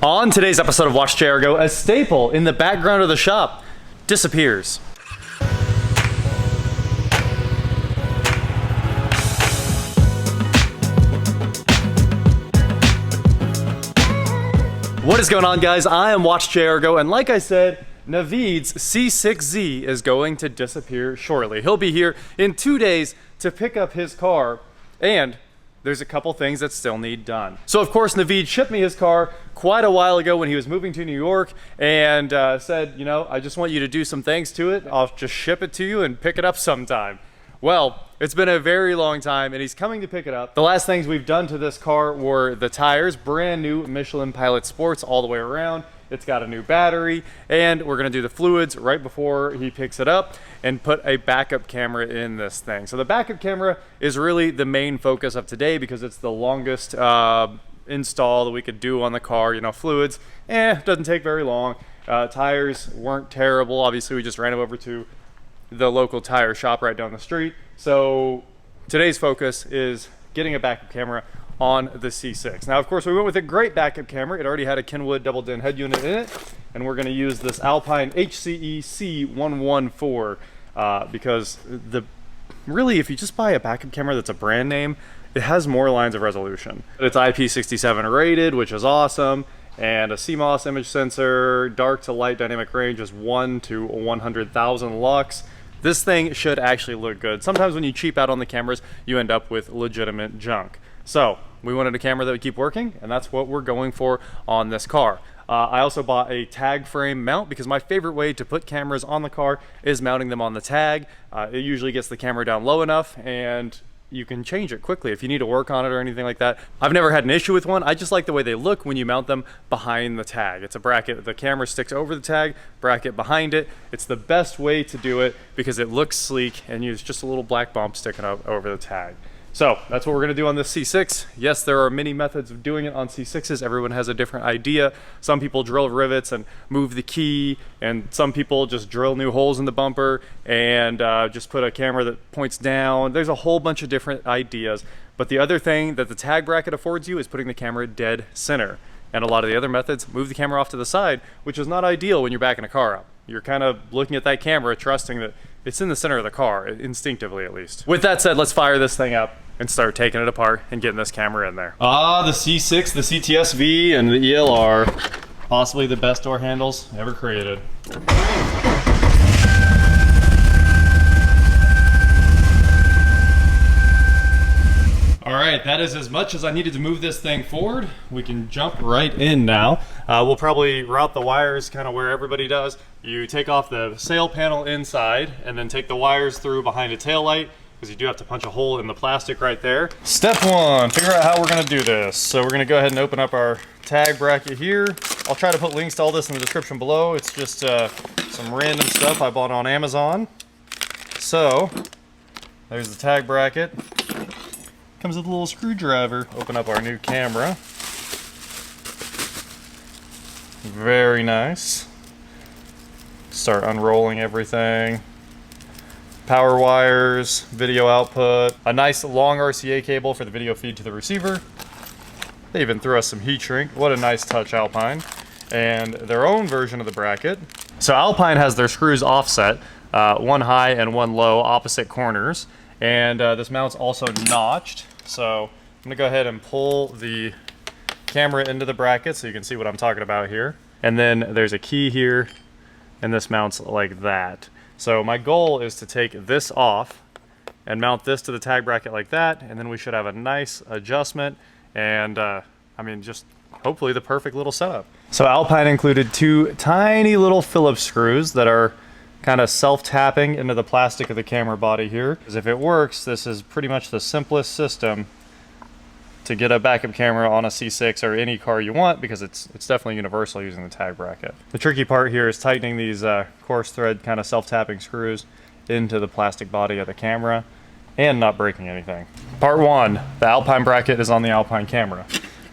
On today's episode of Watch JR Go, a staple in the background of the shop disappears. What is going on, guys? I am Watch JR Go, and like I said, Naveed's C6Z is going to disappear shortly. He'll be here in 2 days to pick up his car, and there's a couple things that still need done. So of course, Naveed shipped me his car quite a while ago when he was moving to New York, and said, you know, I just want you to do some things to it. I'll just ship it to you and pick it up sometime. Well, it's been a very long time, and he's coming to pick it up. The last things we've done to this car were the tires, brand new Michelin Pilot Sports all the way around. It's got a new battery, and we're gonna do the fluids right before he picks it up and put a backup camera in this thing. So the backup camera is really the main focus of today because it's the longest install that we could do on the car. You know, fluids, doesn't take very long. Tires weren't terrible. Obviously, we just ran them over to the local tire shop right down the street. So today's focus is getting a backup camera on the C6. Now, of course, we went with a great backup camera. It already had a Kenwood double din head unit in it, and we're going to use this Alpine HCE C114 because really, if you just buy a backup camera that's a brand name, it has more lines of resolution. It's IP67 rated, which is awesome, and a CMOS image sensor, dark to light dynamic range is 1 to 100,000 lux. This thing should actually look good. Sometimes when you cheap out on the cameras, you end up with legitimate junk. So we wanted a camera that would keep working, and that's what we're going for on this car. I also bought a tag frame mount because my favorite way to put cameras on the car is mounting them on the tag. It usually gets the camera down low enough, and you can change it quickly if you need to work on it or anything like that. I've never had an issue with one. I just like the way they look when you mount them behind the tag. It's a bracket. The camera sticks over the tag, bracket behind it. It's the best way to do it because it looks sleek and use just a little black bump sticking up over the tag. So that's what we're gonna do on this C6. Yes, there are many methods of doing it on C6s. Everyone has a different idea. Some people drill rivets and move the key, and some people just drill new holes in the bumper and just put a camera that points down. There's a whole bunch of different ideas. But the other thing that the tag bracket affords you is putting the camera dead center. And a lot of the other methods move the camera off to the side, which is not ideal when you're backing a car up. You're kind of looking at that camera, trusting that it's in the center of the car, instinctively at least. With that said, let's fire this thing up and start taking it apart and getting this camera in there. The C6, the CTS-V, and the ELR, possibly the best door handles ever created. All right, that is as much as I needed to move this thing forward. We can jump right in now. We'll probably route the wires kind of where everybody does. You take off the sail panel inside and then take the wires through behind a taillight, because you do have to punch a hole in the plastic right there. Step one, figure out how we're gonna do this. So we're gonna go ahead and open up our tag bracket here. I'll try to put links to all this in the description below. It's just some random stuff I bought on Amazon. So there's the tag bracket. Comes with a little screwdriver. Open up our new camera. Very nice. Start unrolling everything. Power wires, video output, a nice long RCA cable for the video feed to the receiver. They even threw us some heat shrink. What a nice touch, Alpine. And their own version of the bracket. So Alpine has their screws offset, one high and one low, opposite corners. And this mount's also notched. So I'm gonna go ahead and pull the camera into the bracket so you can see what I'm talking about here. And then there's a key here, and this mounts like that. So my goal is to take this off and mount this to the tag bracket like that, and then we should have a nice adjustment and I mean, just hopefully the perfect little setup. So Alpine included two tiny little Phillips screws that are kind of self-tapping into the plastic of the camera body here. Because if it works, this is pretty much the simplest system to get a backup camera on a C6 or any car you want, because it's definitely universal using the tag bracket. The tricky part here is tightening these coarse thread kind of self-tapping screws into the plastic body of the camera and not breaking anything. Part one, the Alpine bracket is on the Alpine camera.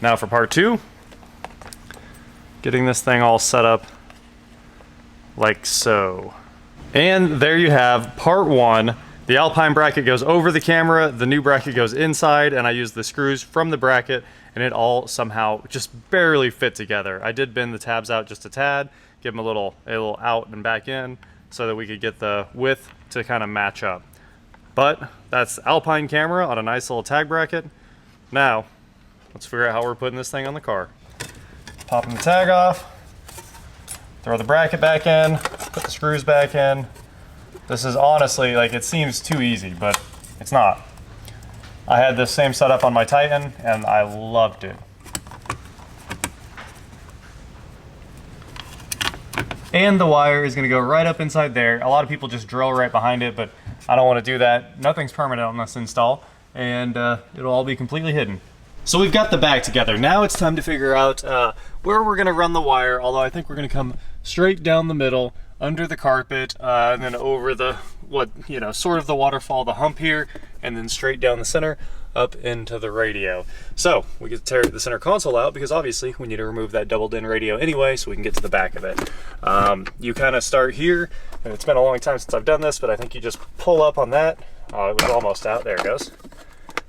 Now for part two, getting this thing all set up like so. And there you have part one. The Alpine bracket goes over the camera, the new bracket goes inside, and I use the screws from the bracket and it all somehow just barely fit together. I did bend the tabs out just a tad, give them a little out and back in so that we could get the width to kind of match up. But that's Alpine camera on a nice little tag bracket. Now, let's figure out how we're putting this thing on the car. Popping the tag off, throw the bracket back in, put the screws back in. This is honestly, like, it seems too easy, but it's not. I had this same setup on my Titan and I loved it. And the wire is gonna go right up inside there. A lot of people just drill right behind it, but I don't wanna do that. Nothing's permanent on this install, and it'll all be completely hidden. So we've got the back together. Now it's time to figure out where we're gonna run the wire, although I think we're gonna come straight down the middle, under the carpet, and then over the, sort of the waterfall, the hump here, and then straight down the center, up into the radio. So we get to tear the center console out because obviously we need to remove that doubled in radio anyway so we can get to the back of it. You kind of start here, and it's been a long time since I've done this, but I think you just pull up on that. Oh, it was almost out. There it goes.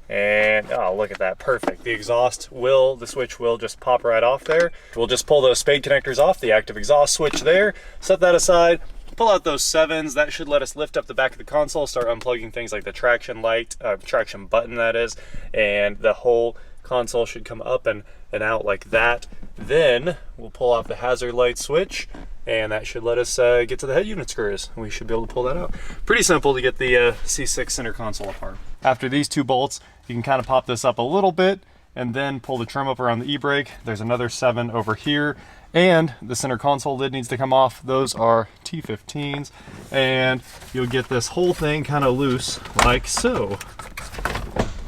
And oh, look at that, perfect. The exhaust will, the switch will just pop right off there. We'll just pull those spade connectors off, the active exhaust switch there, set that aside, pull out those 7s. That should let us lift up the back of the console, start unplugging things like the traction light, traction button that is, and the whole console should come up and out like that. Then we'll pull off the hazard light switch, and that should let us get to the head unit screws. We should be able to pull that out. Pretty simple to get the C6 center console apart. After these 2 bolts, you can kind of pop this up a little bit and then pull the trim up around the e-brake. There's another 7 over here, and the center console lid needs to come off. Those are T15s, and you'll get this whole thing kind of loose like so.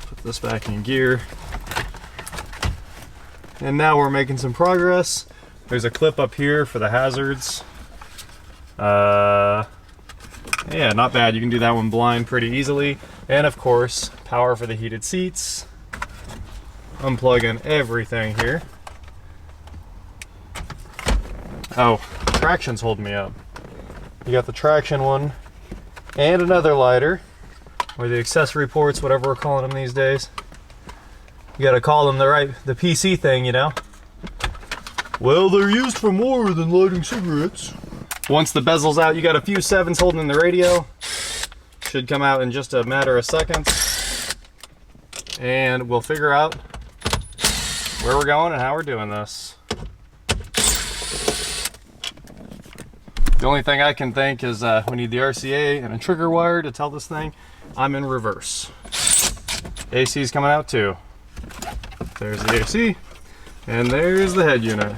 Put this back in gear. And now we're making some progress. There's a clip up here for the hazards. Yeah, not bad. You can do that one blind pretty easily. And of course, power for the heated seats. Unplugging everything here. Oh, traction's holding me up. You got the traction one and another lighter, or the accessory ports, whatever we're calling them these days. You gotta call them the PC thing, you know? Well, they're used for more than lighting cigarettes. Once the bezel's out, you got a few 7s holding in the radio. Should come out in just a matter of seconds. And we'll figure out where we're going and how we're doing this. The only thing I can think is we need the RCA and a trigger wire to tell this thing I'm in reverse. AC's coming out too. There's the AC, and there's the head unit.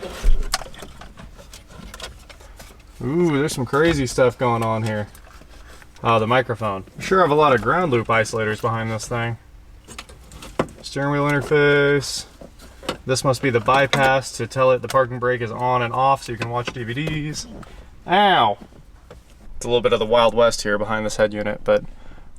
Ooh, there's some crazy stuff going on here. Oh, the microphone. I'm sure I have a lot of ground loop isolators behind this thing. Steering wheel interface. This must be the bypass to tell it the parking brake is on and off so you can watch DVDs. Ow! It's a little bit of the Wild West here behind this head unit, but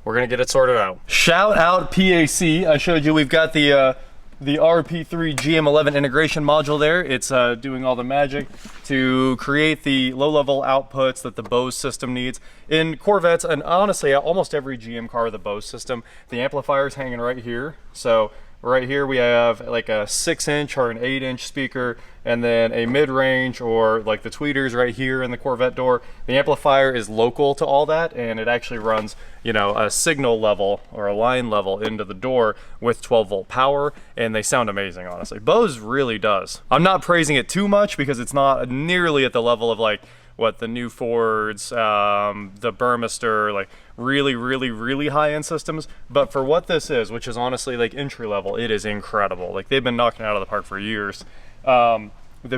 we're gonna get it sorted out. Shout out PAC. I showed you we've got the RP3 GM11 integration module there. It's doing all the magic to create the low-level outputs that the Bose system needs. In Corvettes, and honestly, almost every GM car with a Bose system, the amplifier's hanging right here. So right here we have like a 6-inch or an 8-inch speaker, and then a mid-range or like the tweeters right here in the Corvette door. The amplifier is local to all that, and it actually runs, you know, a signal level or a line level into the door with 12-volt power, and they sound amazing, honestly. Bose really does. I'm not praising it too much because it's not nearly at the level of like what the new Fords, the Burmester, like really high-end systems, but for what this is, which is honestly like entry level, it is incredible. Like they've been knocking it out of the park for years. The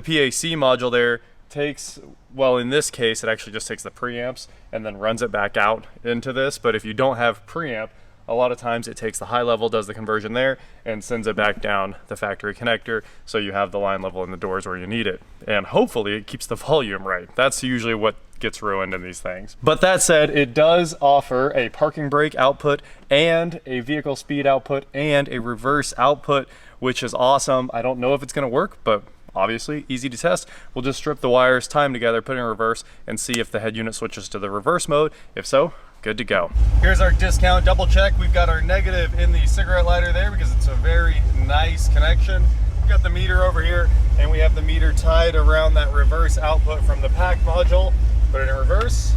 PAC module there takes, well, in this case it actually just takes the preamps and then runs it back out into this, but if you don't have preamp, a lot of times it takes the high level, does the conversion there, and sends it back down the factory connector, so you have the line level in the doors where you need it. And hopefully it keeps the volume right. That's usually what gets ruined in these things. But that said, it does offer a parking brake output and a vehicle speed output and a reverse output, which is awesome. I don't know if it's gonna work, but obviously easy to test. We'll just strip the wires, tie them together, put it in reverse, and see if the head unit switches to the reverse mode. If so, good to go. Here's our discount double check. We've got our negative in the cigarette lighter there because it's a very nice connection. We got the meter over here, and we have the meter tied around that reverse output from the pack module. Put it in reverse,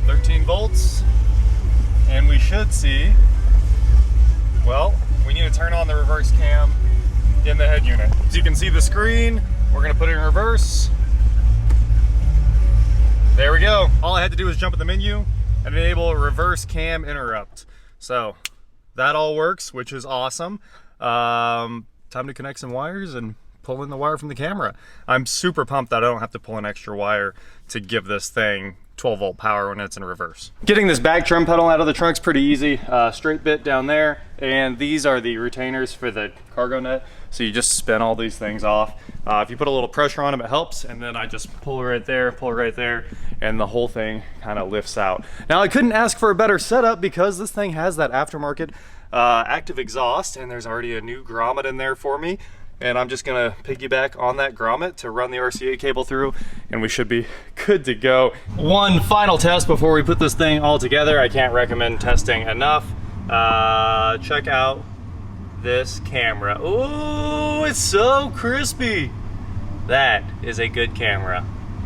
13 volts, and we should see, well, we need to turn on the reverse cam in the head unit. As you can see the screen, we're gonna put it in reverse. There we go. All I had to do was jump in the menu and enable a reverse cam interrupt. So that all works, which is awesome. Time to connect some wires and pull in the wire from the camera. I'm super pumped that I don't have to pull an extra wire to give this thing 12 volt power when it's in reverse. Getting this back trim pedal out of the trunk's pretty easy. Straight bit down there, and these are the retainers for the cargo net. So you just spin all these things off. If you put a little pressure on them, it helps, and then I just pull right there, and the whole thing kind of lifts out. Now I couldn't ask for a better setup because this thing has that aftermarket active exhaust, and there's already a new grommet in there for me. And I'm just gonna piggyback on that grommet to run the RCA cable through, and we should be good to go. One final test before we put this thing all together. I can't recommend testing enough. Check out this camera. Ooh, it's so crispy. That is a good camera.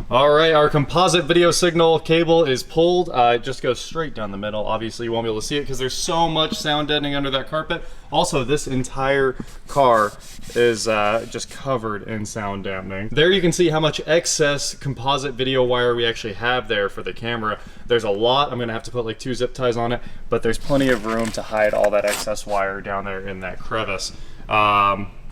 All right, our composite video signal cable is pulled. It just goes straight down the middle. Obviously, you won't be able to see it because there's so much sound deadening under that carpet. Also, this entire car is just covered in sound dampening. There you can see how much excess composite video wire we actually have there for the camera. There's a lot. I'm gonna have to put like 2 zip ties on it, but there's plenty of room to hide all that excess wire down there in that crevice.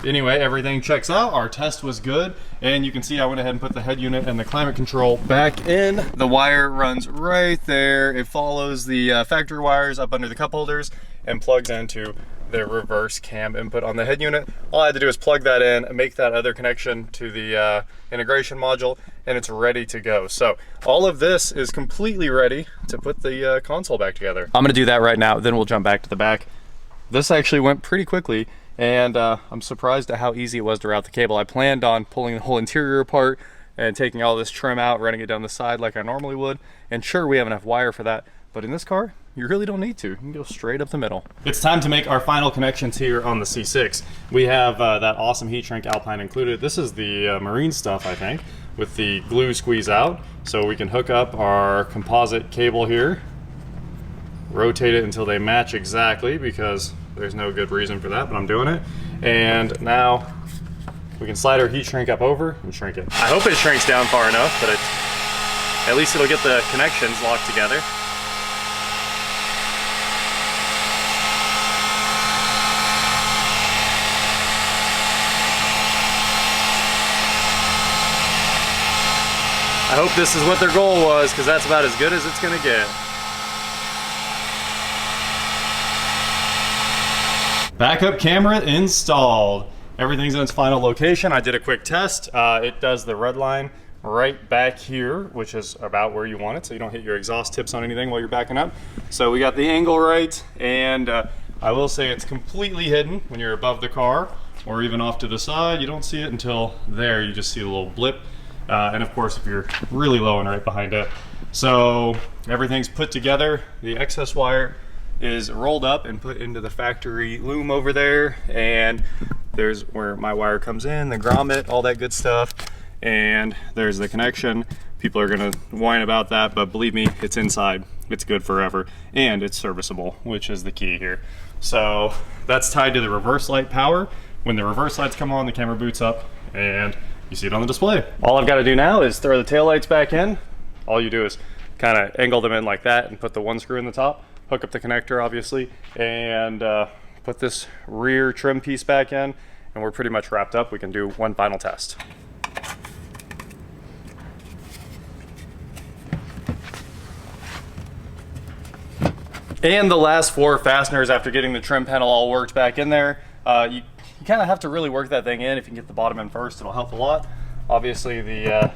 Anyway, everything checks out. Our test was good, and you can see I went ahead and put the head unit and the climate control back in. The wire runs right there. It follows the factory wires up under the cup holders and plugs into the reverse cam input on the head unit. All I had to do is plug that in, make that other connection to the integration module, and it's ready to go. So all of this is completely ready to put the console back together. I'm gonna do that right now, then we'll jump back to the back. This actually went pretty quickly, and I'm surprised at how easy it was to route the cable. I planned on pulling the whole interior apart and taking all this trim out, running it down the side like I normally would, and sure, we have enough wire for that, but in this car, you really don't need to. You can go straight up the middle. It's time to make our final connections here on the C6. We have that awesome heat shrink Alpine included. This is the marine stuff, I think, with the glue squeeze out, so we can hook up our composite cable here, rotate it until they match exactly, because there's no good reason for that, but I'm doing it. And now we can slide our heat shrink up over and shrink it. I hope it shrinks down far enough, but at least it'll get the connections locked together. I hope this is what their goal was, because that's about as good as it's gonna get. Backup camera installed. Everything's in its final location. I did a quick test. It does the red line right back here, which is about where you want it, so you don't hit your exhaust tips on anything while you're backing up. So we got the angle right, and I will say it's completely hidden when you're above the car or even off to the side. You don't see it until there. You just see a little blip. And of course, if you're really low and right behind it. So everything's put together. The excess wire is rolled up and put into the factory loom over there, and there's where my wire comes in, the grommet, all that good stuff, and there's the connection. People are gonna whine about that, but believe me, it's inside. It's good forever, and it's serviceable, which is the key here. So that's tied to the reverse light power. When the reverse lights come on, the camera boots up, and you see it on the display. All I've got to do now is throw the taillights back in. All you do is kind of angle them in like that and put the one screw in the top, hook up the connector obviously, and put this rear trim piece back in, and we're pretty much wrapped up. We can do one final test. And the last 4 fasteners after getting the trim panel all worked back in there. You kind of have to really work that thing in. If you can get the bottom in first, it'll help a lot. Obviously the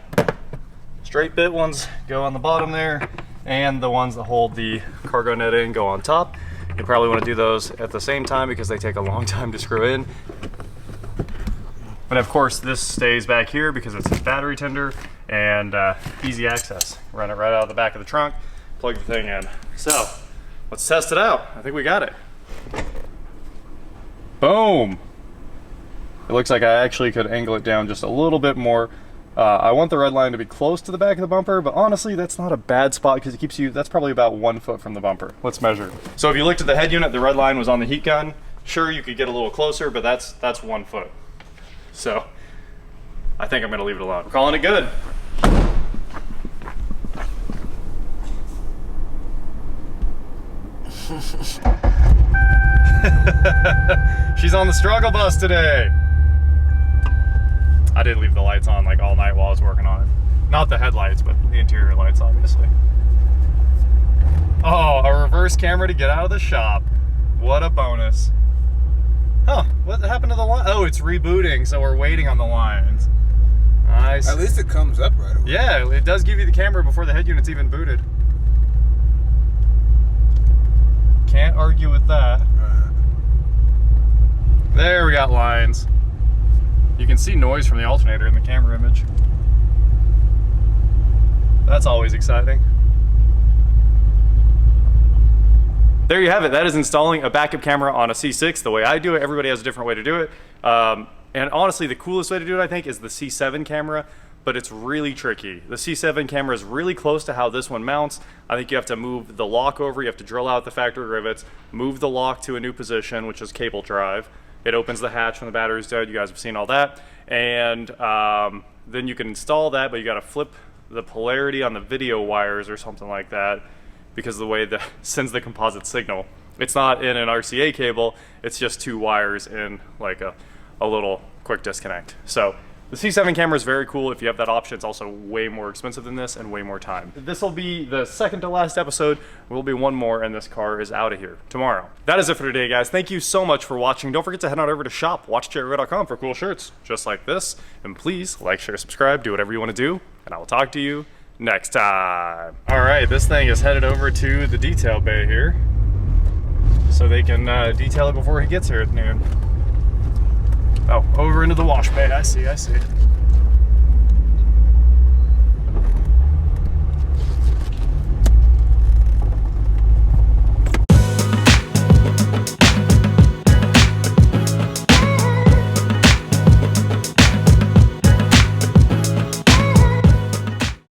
straight bit ones go on the bottom there, and the ones that hold the cargo net in go on top. You probably want to do those at the same time because they take a long time to screw in. But of course this stays back here because it's a battery tender and easy access. Run it right out of the back of the trunk, plug the thing in. So let's test it out. I think we got it. Boom. It looks like I actually could angle it down just a little bit more. I want the red line to be close to the back of the bumper, but honestly, that's not a bad spot because it keeps you, that's probably about 1 foot from the bumper. Let's measure. So if you looked at the head unit, the red line was on the heat gun. Sure, you could get a little closer, but that's 1 foot. So I think I'm gonna leave it alone. We're calling it good. She's on the struggle bus today. I did leave the lights on like all night while I was working on it. Not the headlights, but the interior lights, obviously. Oh, a reverse camera to get out of the shop. What a bonus. Huh, what happened to the line? Oh, it's rebooting, so we're waiting on the lines. Nice. At least it comes up right away. Yeah, it does give you the camera before the head unit's even booted. Can't argue with that. There, we got lines. You can see noise from the alternator in the camera image. That's always exciting. There you have it. That is installing a backup camera on a C6 the way I do it. Everybody has a different way to do it. And honestly, the coolest way to do it, I think, is the C7 camera, but it's really tricky. The C7 camera is really close to how this one mounts. I think you have to move the lock over. You have to drill out the factory rivets, move the lock to a new position, which is cable drive. It opens the hatch when the battery's dead. You guys have seen all that. And then you can install that, but you got to flip the polarity on the video wires or something like that because of the way that sends the composite signal. It's not in an RCA cable. It's just 2 wires in like a little quick disconnect. So the C7 camera is very cool. If you have that option, it's also way more expensive than this and way more time. This will be the second to last episode. There will be one more and this car is out of here tomorrow. That is it for today, guys. Thank you so much for watching. Don't forget to head on over to shop.watchcherrygo.com for cool shirts just like this. And please like, share, subscribe, do whatever you want to do. And I will talk to you next time. All right, this thing is headed over to the detail bay here so they can detail it before he gets here at noon. Oh, over into the wash bay. I see.